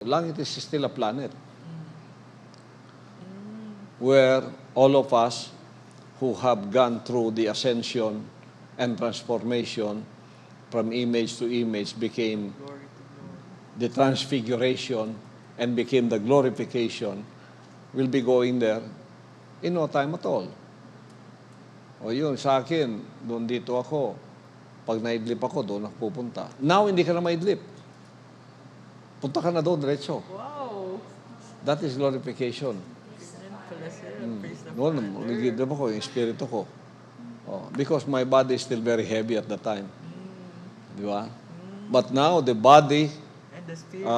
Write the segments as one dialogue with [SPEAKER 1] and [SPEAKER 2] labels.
[SPEAKER 1] Langit is still a planet where all of us who have gone through the ascension and transformation from image to image became the transfiguration and became the glorification will be going there in no time at all. O yun, sa akin, doon dito ako. Pag naidlip ako, doon ako pupunta. Now, hindi ka na maidlip. Punta ka na doon, diretso.
[SPEAKER 2] Wow!
[SPEAKER 1] That is glorification. Noon, nagidlip ako, yung espiritu ko. Oh, because my body is still very heavy at the time. Di ba? But now, the body,
[SPEAKER 2] And the spirit.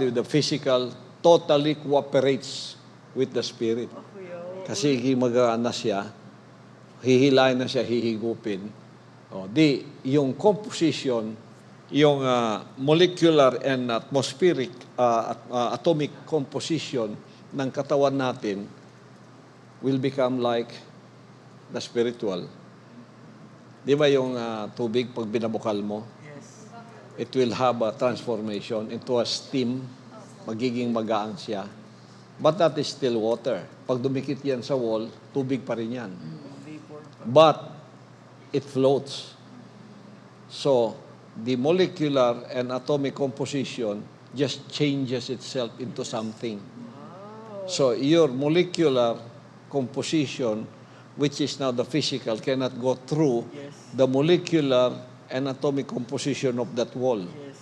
[SPEAKER 1] the physical, totally cooperates with the spirit. Kasi mag-aana siya, hihilain na siya, hihigupin. O, yung composition, yung molecular and atmospheric, atomic composition ng katawan natin will become like the spiritual. Di ba yung tubig, pag binabukal mo,
[SPEAKER 2] Yes.
[SPEAKER 1] it will have a transformation into a steam, magiging magaan siya. But that is still water. Pag dumikit yan sa wall, tubig pa rin yan.
[SPEAKER 2] Vapor.
[SPEAKER 1] But it floats. So, the molecular and atomic composition just changes itself into something. So, your molecular composition, which is now the physical, cannot go through
[SPEAKER 2] Yes.
[SPEAKER 1] the molecular and atomic composition of that wall.
[SPEAKER 2] Yes.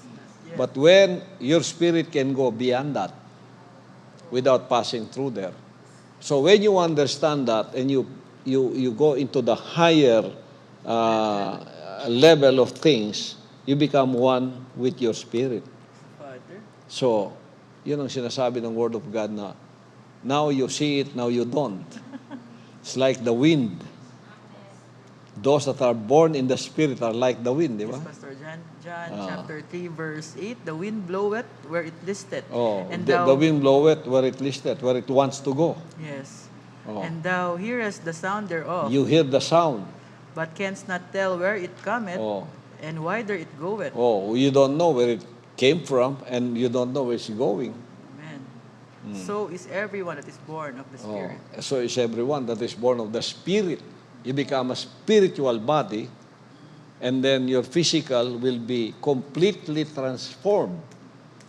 [SPEAKER 2] Yes.
[SPEAKER 1] But when your spirit can go beyond that without passing through there. So when you understand that and you go into the higher level of things, you become one with your spirit.
[SPEAKER 2] Father.
[SPEAKER 1] So, yun ang sinasabi ng Word of God na now you see it, now you don't. It's like the wind. Those that are born in the Spirit are like the wind, di ba?
[SPEAKER 2] Yes, Pastor John chapter 3, verse 8, the wind bloweth where it listeth.
[SPEAKER 1] Oh,
[SPEAKER 2] and
[SPEAKER 1] the wind bloweth where it listeth, where it wants to go.
[SPEAKER 2] Yes.
[SPEAKER 1] Oh.
[SPEAKER 2] And thou hearest the sound thereof,
[SPEAKER 1] You hear the sound.
[SPEAKER 2] but canst not tell where it cometh,
[SPEAKER 1] Oh.
[SPEAKER 2] and whither it goeth.
[SPEAKER 1] Oh, you don't know where it came from and you don't know where it's going.
[SPEAKER 2] Amen. So is everyone that is born of the
[SPEAKER 1] Oh,
[SPEAKER 2] Spirit.
[SPEAKER 1] so is everyone that is born of the Spirit. You become a spiritual body and then your physical will be completely transformed.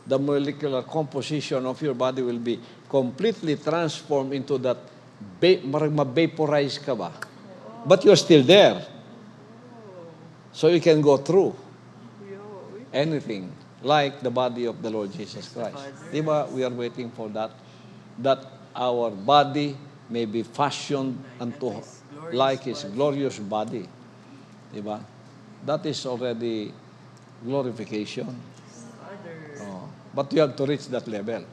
[SPEAKER 1] The molecular composition of your body will be completely transformed into that ma-vaporize ka ba? But you're still there. So you can go through anything like the body of the Lord Jesus Christ. Di ba? We are waiting for that. That our body may be fashioned unto like His glorious body. Di ba? That is already glorification.
[SPEAKER 2] Father.
[SPEAKER 1] Oh. But you have to reach that level.